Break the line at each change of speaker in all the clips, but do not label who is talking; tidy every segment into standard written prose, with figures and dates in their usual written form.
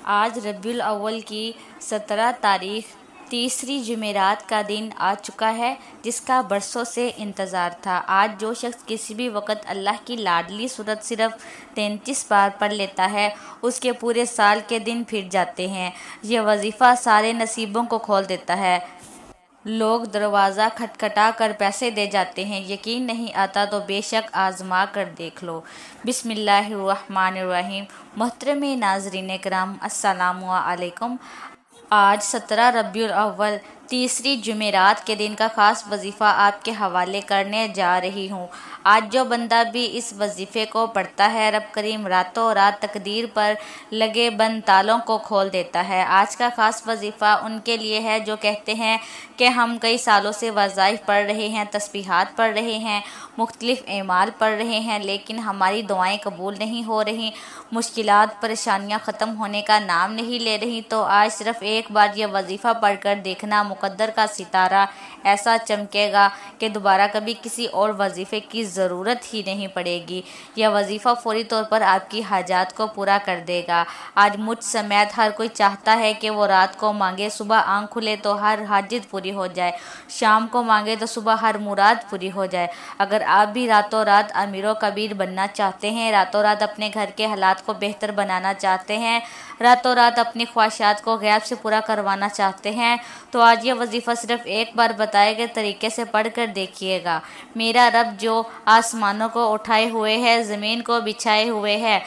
आज रबीउल अव्वल की 17 तारीख तीसरी जुमेरात का दिन आ चुका है, जिसका बरसों से इंतज़ार था। आज जो शख्स किसी भी वक्त अल्लाह की लाडली सूरत सिर्फ 33 बार पढ़ लेता है, उसके पूरे साल के दिन फिर जाते हैं। यह वजीफ़ा सारे नसीबों को खोल देता है। लोग दरवाज़ा खटखटा कर पैसे दे जाते हैं। यकीन नहीं आता तो बेशक आज़मा कर देख लो। बिस्मिल्लाहिर्रहमानिर्रहीम। मोहतरम नाज़रीन किराम, अस्सलामु अलैकुम। आज 17 रबीउल अव्वल तीसरी जुमेरात के दिन का ख़ास वजीफ़ा आपके हवाले करने जा रही हूँ। आज जो बंदा भी इस वजीफ़े को पढ़ता है, रब करीम रातों रात तकदीर पर लगे बंद तालों को खोल देता है। आज का ख़ास वजीफ़ा उनके लिए है जो कहते हैं कि हम कई सालों से वज़ाइफ पढ़ रहे हैं, तस्बीहात पढ़ रहे हैं, मुख्तलिफ़ एमाल पढ़ रहे हैं, लेकिन हमारी दुआएं कबूल नहीं हो रही, मुश्किलात परेशानियां ख़त्म होने का नाम नहीं ले रही। तो आज सिर्फ़ एक बार यह वजीफ़ा पढ़कर देखना, मुक़द्दर का सितारा ऐसा चमकेगा कि दोबारा कभी किसी और वजीफ़े की ज़रूरत ही नहीं पड़ेगी। यह वजीफ़ा फ़ौरी तौर पर आपकी हाजात को पूरा कर देगा। आज मुझ समेत हर कोई चाहता है कि वो रात को मांगे, सुबह आँख खुले तो हर हाजत पूरी हो जाए, शाम को मांगे तो सुबह हर मुराद पूरी हो जाए। अगर आप भी रातों रात अमीर कबीर बनना चाहते हैं, रातों रात अपने घर के हालात को बेहतर बनाना चाहते हैं, रातों रात अपनी ख्वाहिशात को गैब से पूरा करवाना चाहते हैं, तो आज ये वजीफ़ा सिर्फ एक बार बताए गए तरीके से पढ़ कर देखिएगा। मेरा रब जो आसमानों को उठाए हुए है, ज़मीन को बिछाए हुए है,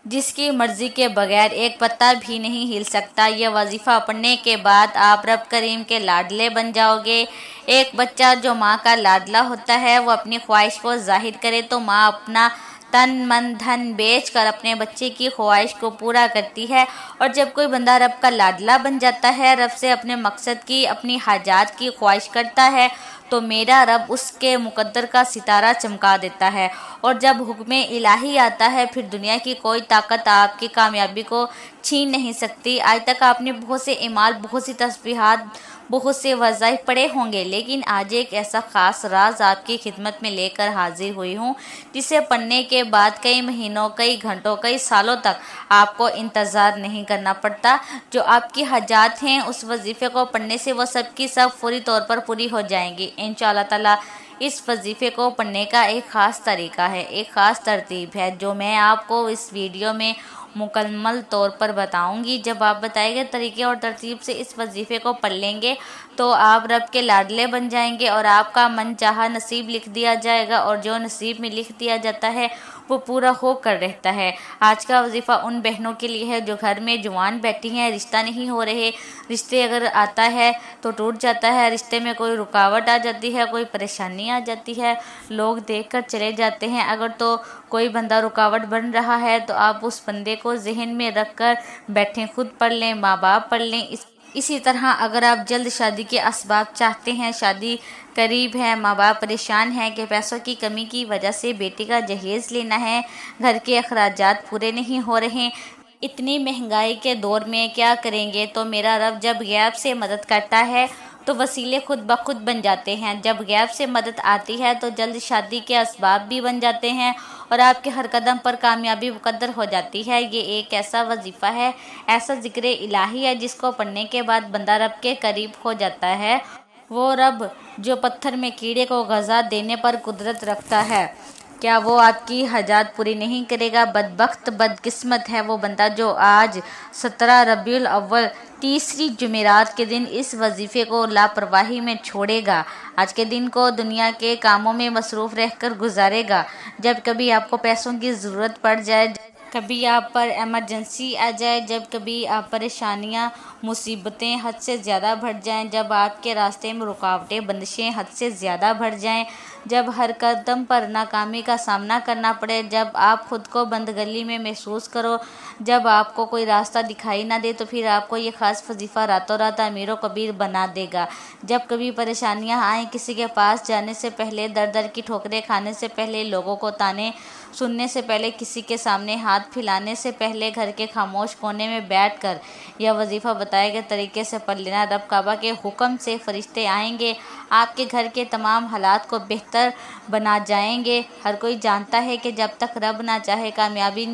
जिसकी मर्ज़ी के बगैर एक पत्ता भी नहीं हिल सकता। यह वजीफ़ा पढ़ने के बाद आप रब करीम के लाडले बन जाओगे। एक बच्चा जो माँ का लाडला होता है, वो अपनी ख्वाहिश को जाहिर करे तो माँ अपना तन मन धन बेच कर अपने बच्चे की ख्वाहिश को पूरा करती है। और जब कोई बंदा रब का लाडला बन जाता है, रब से अपने मकसद की, अपनी हाजात की ख्वाहिश करता है, तो मेरा रब उसके मुक़द्दर का सितारा चमका देता है। और जब हुक्म इलाही आता है, फिर दुनिया की कोई ताकत आपकी कामयाबी को छीन नहीं सकती। आज तक आपने बहुत से इमाल, बहुत सी तस्बीहात, बहुत से वज़ाइफ पढ़े होंगे, लेकिन आज एक ऐसा ख़ास राज आपकी खिदमत में लेकर हाजिर हुई हूँ, जिसे पढ़ने के बाद कई महीनों, कई घंटों, कई सालों तक आपको इंतज़ार नहीं करना पड़ता। जो आपकी हाजात हैं, उस वजीफ़े को पढ़ने से वो सब की सब फौरी तौर पर पूरी हो जाएंगी इंशाअल्लाह ताला। इस वजीफ़े को पढ़ने का एक ख़ास तरीका है, एक ख़ास तरतीब है, जो मैं आपको इस वीडियो में मुकम्मल तौर पर बताऊंगी। जब आप बताए गए तरीके और तरतीब से इस वजीफ़े को पढ़ लेंगे, तो आप रब के लाडले बन जाएंगे और आपका मन चाहा नसीब लिख दिया जाएगा। और जो नसीब में लिख दिया जाता है, वो पूरा होकर रहता है। आज का वजीफ़ा उन बहनों के लिए है जो घर में जवान बैठी हैं, रिश्ता नहीं हो रहे, रिश्ते अगर आता है तो टूट जाता है, रिश्ते में कोई रुकावट आ जाती है, कोई परेशानी आ जाती है, लोग देखकर चले जाते हैं। अगर तो कोई बंदा रुकावट बन रहा है, तो आप उस बंदे को जहन में रख कर बैठें, खुद पढ़ लें, माँ बाप पढ़ लें। इसी तरह अगर आप जल्द शादी के असबाब चाहते हैं, शादी करीब है, माँ बाप परेशान हैं कि पैसों की कमी की वजह से बेटी का जहेज़ लेना है, घर के अखराजात पूरे नहीं हो रहे, इतनी महंगाई के दौर में क्या करेंगे, तो मेरा रब जब गैब से मदद करता है तो वसीले खुद ब खुद बन जाते हैं। जब गैब से मदद आती है तो जल्द शादी के असबाब भी बन जाते हैं और आपके हर कदम पर कामयाबी मुकद्दर हो जाती है। ये एक ऐसा वजीफ़ा है, ऐसा ज़िक्र इलाही है, जिसको पढ़ने के बाद बंदा रब के करीब हो जाता है। वो रब जो पत्थर में कीड़े को ग़ज़ा देने पर कुदरत रखता है, क्या वो आपकी हाजात पूरी नहीं करेगा? बदबख्त, बदकिस्मत है वो बंदा जो आज 17 रबीउल अव्वल तीसरी जुमेरात के दिन इस वजीफ़े को लापरवाही में छोड़ेगा। आज के दिन को दुनिया के कामों में मसरूफ़ रहकर गुजारेगा। जब कभी आपको पैसों की ज़रूरत पड़ जाए, कभी आप पर एमरजेंसी आ जाए, जब कभी आप परेशानियां, मुसीबतें हद से ज़्यादा बढ़ जाएं, जब आपके रास्ते में रुकावटें, बंदिशें हद से ज़्यादा बढ़ जाएं, जब हर कदम पर नाकामी का सामना करना पड़े, जब आप खुद को बंद गली में महसूस करो, जब आपको कोई रास्ता दिखाई ना दे, तो फिर आपको ये ख़ास वजीफ़ा रातों रात अमीर कबीर बना देगा। जब कभी परेशानियां आएँ, किसी के पास जाने से पहले, दर दर की ठोकरें खाने से पहले, लोगों को ताने सुनने से पहले, किसी के सामने हाथ फैलाने से पहले, घर के खामोश कोने में बैठकर यह वजीफ़ा बताए गए तरीके से पढ़ लेना। रब काबा के हुक्म से फरिश्ते आएंगे, आपके घर के तमाम हालात को बेहतर बेहतर बना जाएंगे। हर कोई जानता है कि जब तक रब ना चाहे कामयाबी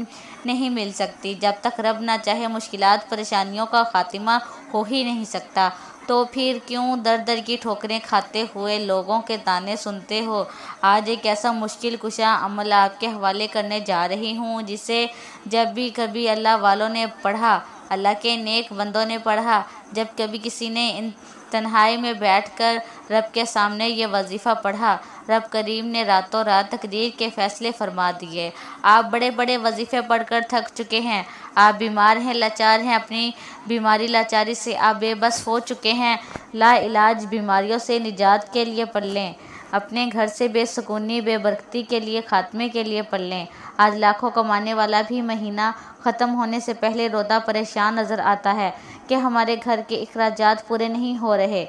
नहीं मिल सकती, जब तक रब ना चाहे मुश्किलात परेशानियों का खात्मा हो ही नहीं सकता। तो फिर क्यों दर दर की ठोकरें खाते हुए लोगों के ताने सुनते हो। आज एक ऐसा मुश्किल कुशा अमल आपके हवाले करने जा रही हूँ जिसे जब भी कभी अल्लाह वालों ने पढ़ा, अल्लाह के नेक बंदों ने पढ़ा, जब कभी किसी ने इन तन्हाई में बैठकर रब के सामने ये वजीफ़ा पढ़ा, रब करीम ने रातों रात तकदीर के फ़ैसले फरमा दिए। आप बड़े बड़े वजीफ़े पढ़कर थक चुके हैं, आप बीमार हैं, लाचार हैं, अपनी बीमारी लाचारी से आप बेबस हो चुके हैं। ला इलाज बीमारियों से निजात के लिए पढ़ लें, अपने घर से बेसुकूनी बेबरकती के लिए खात्मे के लिए पढ़ लें। आज लाखों कमाने वाला भी महीना ख़त्म होने से पहले रोता परेशान नज़र आता है कि हमारे घर के अखराजात पूरे नहीं हो रहे।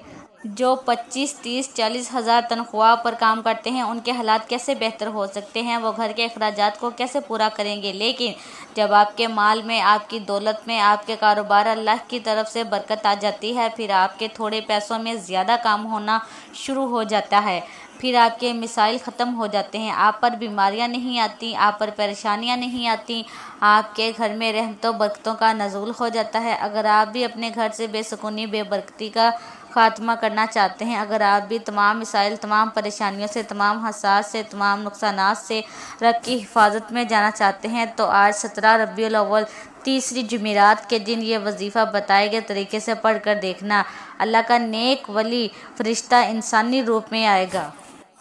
जो 25, 30, 40 हज़ार तनख्वाह पर काम करते हैं उनके हालात कैसे बेहतर हो सकते हैं, वो घर के अखराजात को कैसे पूरा करेंगे। लेकिन जब आपके माल में, आपकी दौलत में, आपके कारोबार अल्लाह की तरफ से बरकत आ जाती है, फिर आपके थोड़े पैसों में ज़्यादा काम होना शुरू हो जाता है, फिर आपके मिसाइल ख़त्म हो जाते हैं, आप पर बीमारियां नहीं आती, आप पर परेशानियां नहीं आती, आपके घर में रहमतों बरकतों का नज़ूल हो जाता है। अगर आप भी अपने घर से बेसुकूनी बेबरकती का खात्मा करना चाहते हैं, अगर आप भी तमाम मिसाइल, तमाम परेशानियों से, तमाम हसास से, तमाम नुकसानात से रब की हिफाजत में जाना चाहते हैं, तो आज 17 रबीउल अव्वल तीसरी जुमेरात के दिन ये वजीफ़ा बताए गए तरीके से पढ़ कर देखना। अल्लाह का नेक वली फरिश्ता इंसानी रूप में आएगा,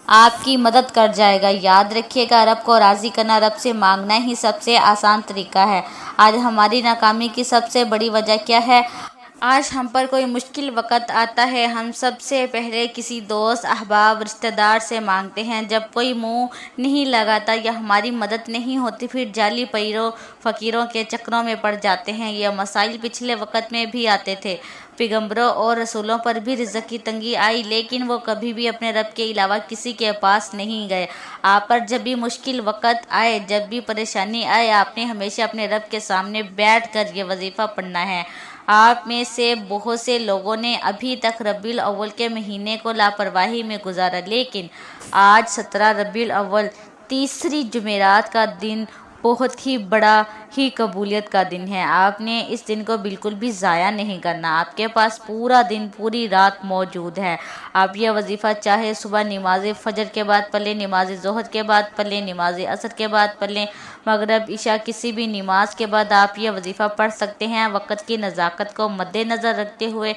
आपकी मदद कर जाएगा। याद रखिएगा, रब को राज़ी करना, रब से मांगना ही सबसे आसान तरीका है। आज हमारी नाकामी की सबसे बड़ी वजह क्या है? आज हम पर कोई मुश्किल वक़्त आता है, हम सबसे पहले किसी दोस्त, अहबाब, रिश्तेदार से मांगते हैं। जब कोई मुंह नहीं लगाता या हमारी मदद नहीं होती, फिर जाली पीरों फ़कीरों के चक्करों में पड़ जाते हैं। यह मसाइल पिछले वक़्त में भी आते थे, पैगंबरों और रसूलों पर भी रिज़्क़ की तंगी आई, लेकिन वो कभी भी अपने रब के अलावा किसी के पास नहीं गए। आप पर जब भी मुश्किल वक़्त आए, जब भी परेशानी आए, आपने हमेशा अपने रब के सामने बैठ कर ये वजीफ़ा पढ़ना है। आप में से बहुत से लोगों ने अभी तक रबीउल अव्वल के महीने को लापरवाही में गुजारा, लेकिन आज 17 रबीउल अव्वल तीसरी जुमेरात का दिन बहुत ही बड़ा ही कबूलियत का दिन है। आपने इस दिन को बिल्कुल भी ज़ाया नहीं करना। आपके पास पूरा दिन, पूरी रात मौजूद है। आप यह वजीफ़ा चाहे सुबह नमाज फ़जर के बाद पढ़ लें, नमाज ज़ोहर के बाद पढ़ लें, नमाज असर के बाद पढ़ लें, मगरिब इशा किसी भी नमाज के बाद आप यह वजीफ़ा पढ़ सकते हैं। वक़्त की नज़ाकत को मद्देनज़र रखते हुए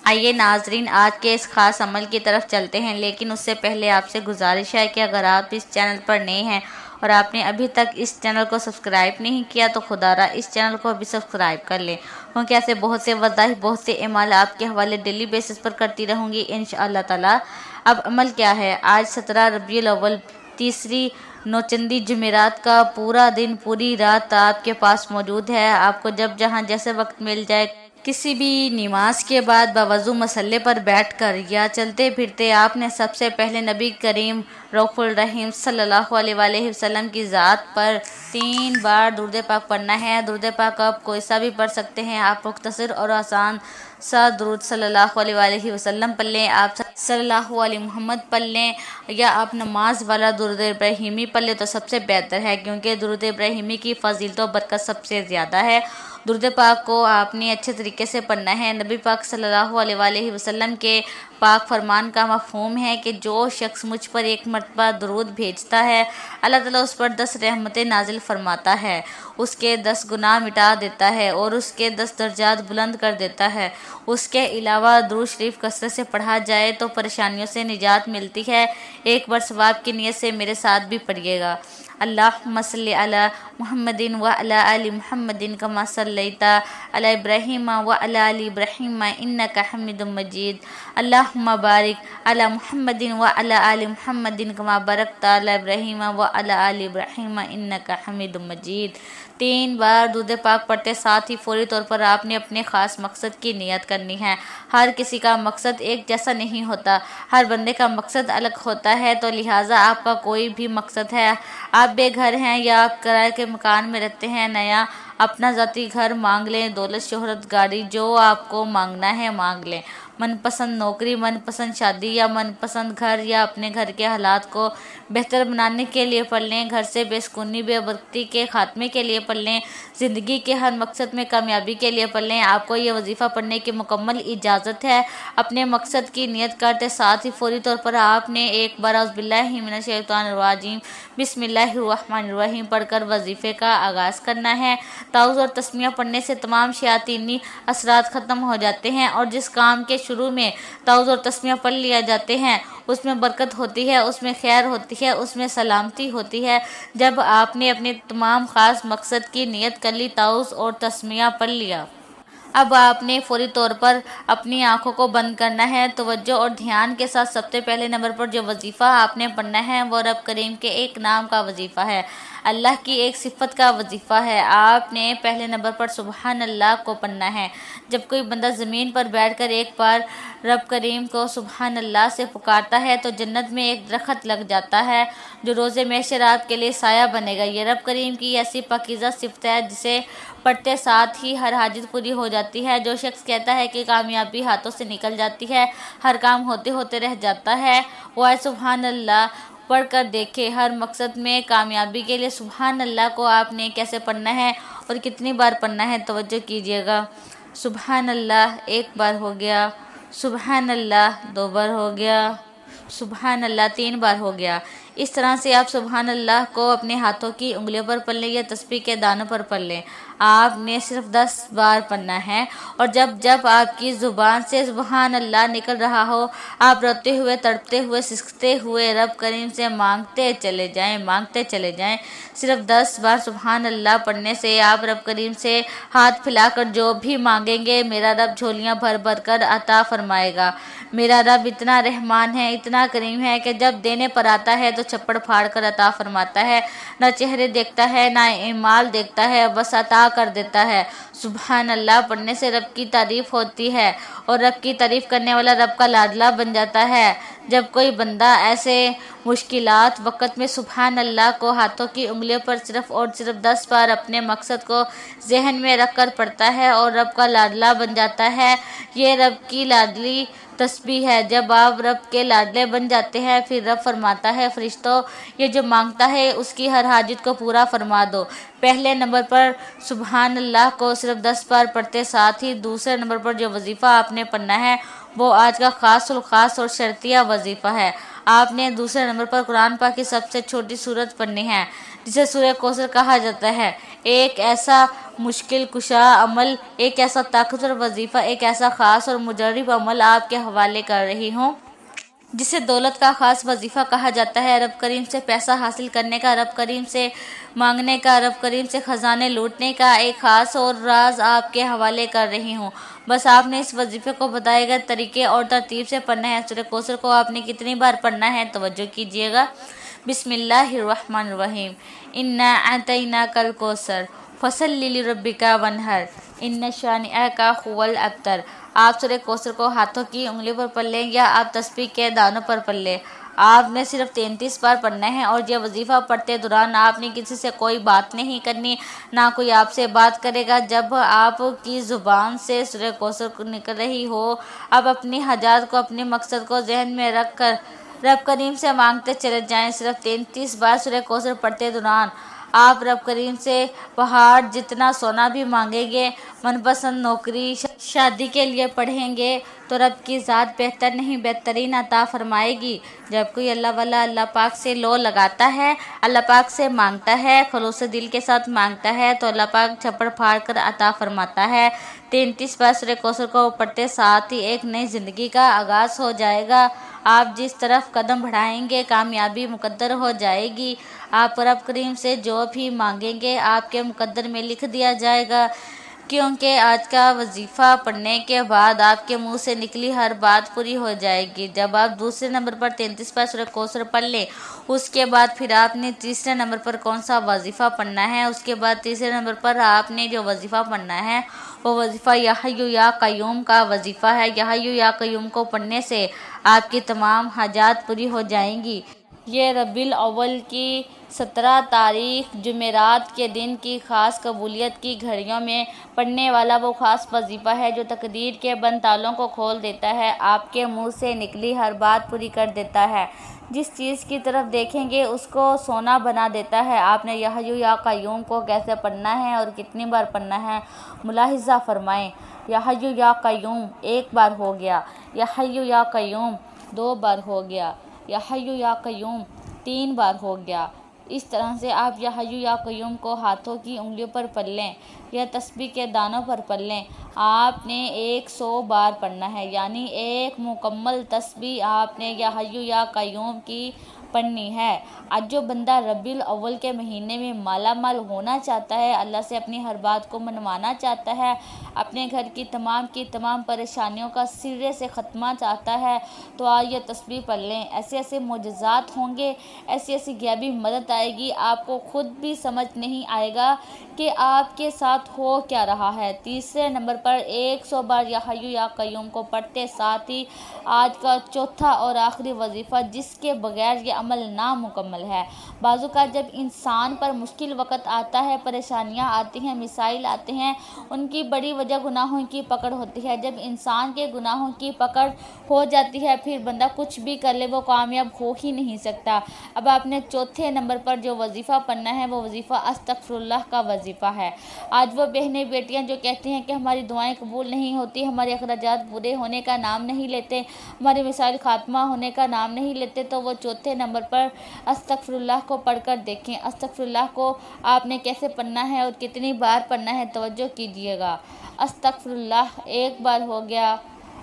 आइए नाजरीन, आज के इस ख़ास अमल की तरफ चलते हैं। लेकिन उससे पहले आपसे गुजारिश है कि अगर आप इस चैनल पर नए हैं और आपने अभी तक इस चैनल को सब्सक्राइब नहीं किया तो खुदारा इस चैनल को भी सब्सक्राइब कर लें, क्योंकि ऐसे बहुत से वज़ाइफ, बहुत से अमाल आपके हवाले डेली बेसिस पर करती रहूँगी इंशाअल्लाह ताला। अब अमल क्या है? आज 17 रबीउल अव्वल तीसरी नौचंदी जुमेरात का पूरा दिन, पूरी रात आपके पास मौजूद है। आपको जब जहाँ जैसे वक्त मिल जाए, किसी भी नमाज के बाद बावजू मसल्ले पर बैठकर या चलते फिरते, आपने सबसे पहले नबी करीम रऊफ़ुल रहीम सल्लल्लाहु अलैहि वसल्लम की ज़ात पर 3 बार दुरूद पाक पढ़ना है। दुरूद पाक आप कोई सा भी पढ़ सकते हैं। आप मुख्तसर और आसान सा दुरूद सल्लल्लाहु अलैहि वसल्लम पढ़ लें, आप सल्लल्लाहु अलैहि मुहम्मद पढ़ लें, या आप नमाज वाला दुरूद इब्राहिमी पढ़ लें तो सबसे बेहतर है, क्योंकि दुरूद इब्राहिमी की फ़ज़ीलत व बरकत सबसे ज़्यादा है। दुरूद पाक को आपने अच्छे तरीके से पढ़ना है। नबी पाक सल्लल्लाहु अलैहि वसल्लम के पाक फरमान का मफ़हूम है कि जो शख्स मुझ पर एक मरतबा दुरूद भेजता है, अल्लाह ताला उस पर 10 रहमतें नाजिल फरमाता है, उसके 10 गुनाह मिटा देता है और उसके 10 दर्जात बुलंद कर देता है। उसके अलावा दुरूद शरीफ कसरत से पढ़ा जाए तो परेशानियों से निजात मिलती है। एक बार सवाब की नीयत से मेरे साथ भी पढ़िएगा। अल्लाहुम्मा सल्लि अला मुहम्मदिन व अला आलि मुहम्मदिन कमा सल्लैता अला इब्राहीम व अला आलि इब्राहीम इन्नका हमीदुम मजीद। अल्लाहुम्मा बारिक अला मुहम्मदिन व अला आलि मुहम्मदिन कमा बारकता अला इब्राहीम व अला आलि इब्राहीम इन्नका हमीदुम मजीद। 3 बार दुरूद पाक पढ़ते साथ ही फौरी तौर पर आपने अपने ख़ास मकसद की नियत करनी है। हर किसी का मकसद एक जैसा नहीं होता, हर बंदे का मकसद अलग होता है, तो लिहाजा आपका कोई भी मकसद है, आप बेघर हैं या आप किराए के मकान में रहते हैं, नया अपना ज़ाती घर मांग लें, दौलत शोहरत गाड़ी, जो आपको मांगना है मांग लें। मनपसंद नौकरी, मनपसंद शादी या मनपसंद घर या अपने घर के हालात को बेहतर बनाने के लिए पढ़ लें, घर से बेसुकूनी बेबरकती के खात्मे के लिए पढ़ लें, ज़िंदगी के हर मकसद में कामयाबी के लिए पढ़ लें। आपको ये वजीफ़ा पढ़ने की मुकम्मल इजाज़त है। अपने मकसद की नियत करते साथ ही फौरी तौर पर आपने एक बार औज़ुबिल्लाहि मिनश्शैतानिर्रजीम बिस्मिल्लाहिर्रहमानिर्रहीम पढ़कर वजीफ़े का आगाज़ करना है। ताउज़ और तस्मीया पढ़ने से तमाम शयातीनी असरात ख़त्म हो जाते हैं और जिस काम के शुरू में ताउज़ और तस्मीया पढ़ लिया जाते हैं उसमें बरकत होती है, उसमें खैर होती है, उसमें सलामती होती है। जब आपने अपने तमाम ख़ास मकसद की नियत कर ली, ताउज़ और तस्मीया पढ़ लिया, अब आपने फौरी तौर पर अपनी आंखों को बंद करना है। तवज्जो और ध्यान के साथ सबसे पहले नंबर पर जो वजीफ़ा आपने पढ़ना है वो रब करीम के एक नाम का वजीफ़ा है, अल्लाह की एक सिफत का वजीफ़ा है। आपने पहले नंबर पर सुबहान अल्लाह को पढ़ना है। जब कोई बंदा ज़मीन पर बैठकर एक बार रब करीम को सुबहान अल्लाह से पुकारता है तो जन्नत में एक दरख्त लग जाता है जो रोज़े महशर आपके लिए साया बनेगा। ये रब करीम की ऐसी पाकीज़ा सिफत है जिसे पढ़ते साथ ही हर हाजत पूरी हो जाती है। जो शख्स कहता है कि कामयाबी हाथों से निकल जाती है, हर काम होते होते रह जाता है, वो आए सुबहान अल्लाह पढ़ कर देखे। हर मकसद में कामयाबी के लिए सुबहान अल्लाह को आपने कैसे पढ़ना है और कितनी बार पढ़ना है, तवज्जो कीजिएगा। सुबहान अल्लाह एक बार हो गया, सुबहान अल्लाह दो बार हो गया, सुबहान अल्लाह तीन बार हो गया। इस तरह से आप सुबहान अल्लाह को अपने हाथों की उंगलियों पर पढ़ लें या तस्बीह के दानों पर पढ़ लें। आपने सिर्फ 10 बार पढ़ना है और जब जब आपकी ज़ुबान से सुबहान अल्लाह निकल रहा हो, आप रोते हुए, तड़पते हुए, सिसकते हुए रब करीम से मांगते चले जाएं, मांगते चले जाएं। सिर्फ 10 बार सुबहान अल्लाह पढ़ने से आप रब करीम से हाथ फैलाकर जो भी मांगेंगे मेरा रब झोलियाँ भर भर कर अता फरमाएगा। मेरा रब इतना रहमान है, इतना करीम है कि जब देने पर आता है तो छप्पड़ फाड़ कर अता फरमाता है। ना चेहरे देखता है, ना ईमाल देखता है, बस अता कर देता है। सुबहान अल्लाह पढ़ने से रब की तारीफ़ होती है और रब की तारीफ़ करने वाला रब का लाडला बन जाता है। जब कोई बंदा ऐसे मुश्किलात वक़्त में सुबहान अल्लाह को हाथों की उंगलियों पर सिर्फ और सिर्फ 10 बार अपने मकसद को जहन में रख कर पढ़ता है और रब का लाडला बन जाता है। ये रब की लाडली तस्बीह है। जब आप रब के लाडले बन जाते हैं फिर रब फरमाता है, फरिश्तों ये जो मांगता है उसकी हर हाजत को पूरा फरमा दो। पहले नंबर पर सुबहान अल्लाह को सिर्फ 10 बार पढ़ते साथ ही दूसरे नंबर पर जो वजीफ़ा आपने पढ़ना है वो आज का ख़ास और शर्तिया वजीफ़ा है। आपने दूसरे नंबर पर कुरान पाक की सबसे छोटी सूरत पढ़नी है जिसे सूरह कौसर कहा जाता है। एक ऐसा मुश्किल कुशा अमल, एक ऐसा ताकतवर वजीफ़ा, एक ऐसा ख़ास और मुजर्रिब अमल आपके हवाले कर रही हूँ जिसे दौलत का ख़ास वजीफ़ा कहा जाता है। रब करीम से पैसा हासिल करने का, रब करीम से मांगने का, रब करीम से ख़जाने लूटने का एक ख़ास और राज आपके हवाले कर रही हूँ। बस आपने इस वजीफ़े को बताए गए तरीके और तरतीब से पढ़ना है। सूरह कौसर को आपने कितनी बार पढ़ना है, तवज्जो कीजिएगा। बिस्मिल्लाहिर्रहमानिर्रहीम। इन्ना अतैनाकल कौसर फसल्लि लिरब्बिका वन्हर इन्ना शानिअका हुवल अब्तर। आप सूरह कौसर को हाथों की उंगलियों पर पढ़ लें या आप तस्बीह के दानों पर पढ़ लें। आपने सिर्फ 33 बार पढ़ना है और यह वजीफ़ा पढ़ते दौरान आपने किसी से कोई बात नहीं करनी, ना कोई आपसे बात करेगा। जब आपकी ज़ुबान से सूरह कौसर निकल रही हो, आप अपनी हाजात को, अपने मकसद को जहन में रख कर रब करीम से मांगते चले जाएं। सिर्फ 33 बार सूरह कौसर पढ़ते दौरान आप रब करीम से पहाड़ जितना सोना भी मांगेंगे, मनपसंद नौकरी, शादी के लिए पढ़ेंगे तो रब की ज़ात बेहतर नहीं बेहतरीन अता फरमाएगी। जब कोई अल्लाह वाला अल्लाह पाक से लो लगाता है, अल्लाह पाक से मांगता है, खलूस दिल के साथ मांगता है तो अल्लाह पाक छप्पड़ फाड़ कर अता फरमाता है। 33 बार सूरह कौसर को पढ़ते साथ ही एक नई ज़िंदगी का आगाज़ हो जाएगा। आप जिस तरफ कदम बढ़ाएंगे कामयाबी मुकद्दर हो जाएगी। आप रब करीम से जो भी मांगेंगे आपके मुकद्दर में लिख दिया जाएगा, क्योंकि आज का वजीफ़ा पढ़ने के बाद आपके मुंह से निकली हर बात पूरी हो जाएगी। जब आप दूसरे नंबर पर 33 बार सूरह कौसर पढ़ लें, उसके बाद फिर आपने तीसरे नंबर पर कौन सा वजीफ़ा पढ़ना है। उसके बाद तीसरे नंबर पर आपने जो वजीफ़ा पढ़ना है वो वजीफ़ा या हय्यु या क़य्यूम का वजीफ़ा है। या हय्यु या क़य्यूम को पढ़ने से आपकी तमाम हाजात पूरी हो जाएंगी। ये रबीउल अव्वल की 17 तारीख जुमेरात के दिन की ख़ास कबूलियत की घड़ियों में पढ़ने वाला वो ख़ास वजीफ़ा है जो तकदीर के बंद तालों को खोल देता है, आपके मुंह से निकली हर बात पूरी कर देता है, जिस चीज़ की तरफ देखेंगे उसको सोना बना देता है। आपने या हय्यू या क़य्यूम को कैसे पढ़ना है और कितनी बार पढ़ना है, मुलाहिज़ा फ़रमाएँ। या हय्यू या क़य्यूम 1 बार हो गया, या हय्यू या क़य्यूम 2 बार हो गया, या हय्यू या क़य्यूम 3 बार हो गया। इस तरह से आप या हय्यू या क़य्यूम को हाथों की उंगलियों पर पढ़ लें या तस्बीह के दानों पर पढ़ लें। आपने 100 बार पढ़ना है, यानी एक मुकम्मल तस्बीह आपने या हय्यू या क़य्यूम की पढ़नी है। आज जो बंदा रबीउल अव्वल के महीने में माला माल होना चाहता है, अल्लाह से अपनी हर बात को मनवाना चाहता है, अपने घर की तमाम परेशानियों का सिरे से ख़त्मा चाहता है, तो आज ये तस्बीह पढ़ लें। ऐसे ऐसे मोजज़ात होंगे, ऐसी ऐसी गैबी मदद आएगी, आपको खुद भी समझ नहीं आएगा कि आपके साथ हो क्या रहा है। तीसरे नंबर पर 100 बार या हय्यू या क़य्यूम को पढ़ते साथ ही आज का चौथा और आखिरी वजीफ़ा, जिसके बगैर ये अमल नामुकम्मल है। बाज़ू का जब इंसान पर मुश्किल वक़्त आता है, परेशानियाँ आती हैं, मिसाइल आते हैं, उनकी बड़ी वजह गुनाहों की पकड़ होती है। जब इंसान के गुनाहों की पकड़ हो जाती है, फिर बंदा कुछ भी कर ले वो कामयाब हो ही नहीं सकता। अब आपने चौथे नंबर पर जो वजीफ़ा पढ़ना है वो वजीफ़ा अस्तग़फिरुल्लाह का वजीफ़ा है। आज वो बहनें बेटियां जो कहती हैं कि हमारी दुआएं कबूल नहीं होती, हमारे अखराजात पूरे होने का नाम नहीं लेते, हमारे मिसाइल खात्मा होने का नाम नहीं लेते, तो वो चौथे नंबर पर अस्तग़फिरुल्लाह को पढ़कर देखें। अस्तग़फिरुल्लाह को आपने कैसे पढ़ना है और कितनी बार पढ़ना है, तवज्जो कीजिएगा। अस्तग़फिरुल्लाह 1 बार हो गया,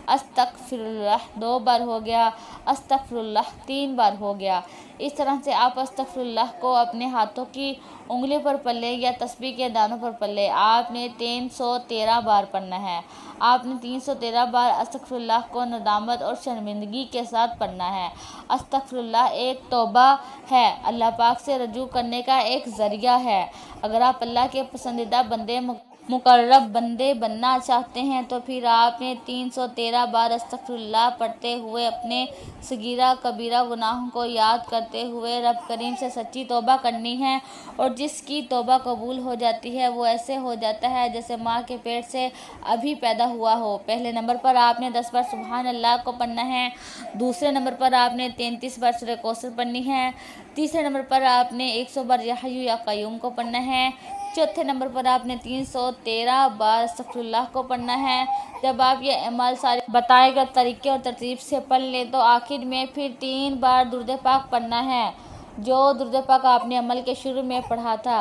अस्तग़फिरुल्लाह 2 बार हो गया, अस्तग़फिरुल्लाह 3 बार हो गया। इस तरह से आप अस्तग़फिरुल्लाह को अपने हाथों की उंगलियों पर पढ़ लें या तस्बीह के दानों पर पढ़ लें। आपने 313 बार पढ़ना है। आपने 313 बार अस्तग़फिरुल्लाह को नदामत और शर्मिंदगी के साथ पढ़ना है। अस्तग़फिरुल्लाह एक तौबा है, अल्लाह पाक से रजू करने का एक ज़रिया है। अगर आप अल्लाह के पसंदीदा बंदे मुकर्रब बंदे बनना चाहते हैं तो फिर आपने 313 बार अस्तग़फिरुल्लाह पढ़ते हुए अपने सगीरा कबीरा गुनाहों को याद करते हुए रब करीम से सच्ची तौबा करनी है। और जिसकी तौबा कबूल हो जाती है वो ऐसे हो जाता है जैसे माँ के पेट से अभी पैदा हुआ हो। पहले नंबर पर आपने 10 बार सुबहान अल्लाह को पढ़ना है। दूसरे नंबर पर आपने 33 बार सूरह कौसर पढ़नी है। तीसरे नंबर पर आपने 100 बार या हय्यू या क़य्यूम को पढ़ना है। चौथे नंबर पर आपने 313 बार अस्तग़फिरुल्लाह को पढ़ना है। जब आप ये अमल सारे बताए गए तरीके और तरतीब से पढ़ लें तो आखिर में फिर 3 बार दुरूद पाक पढ़ना है, जो दुरूद पाक आपने अमल के शुरू में पढ़ा था।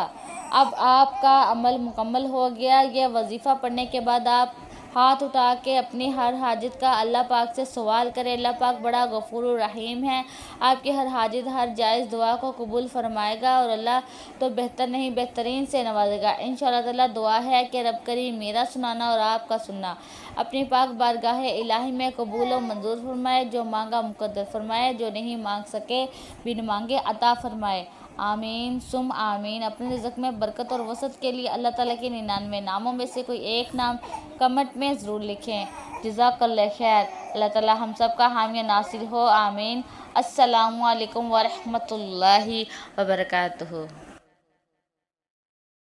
अब आपका अमल मुकम्मल हो गया। यह वजीफ़ा पढ़ने के बाद आप हाथ उठा के अपनी हर हाजत का अल्लाह पाक से सवाल करें। अल्लाह पाक बड़ा गफूर रहीम है, आपकी हर हाजत हर जायज़ दुआ को कबूल फरमाएगा और अल्लाह तो बेहतर नहीं बेहतरीन से नवाजेगा। इंशाअल्लाह ताला दुआ है कि रब करीम मेरा सुनाना और आपका सुनना अपनी पाक बारगाह इलाही में कबूल और मंजूर फरमाए। जो मांगा मुकद्दर फरमाए, जो नहीं मांग सके बिन मांगे अता फरमाए। आमीन सुम आमीन। अपने रिज़्क़ में बरकत और वसअत के लिए अल्लाह ताला के 99 नामों में से कोई एक नाम कमेंट में ज़रूर लिखें। जज़ाकल्लाह खैर। अल्लाह ताला हम सब का हामी नासिर हो। आमीन। अस्सलामु अलैकुम व रहमतुल्लाहि व बरकातुहू।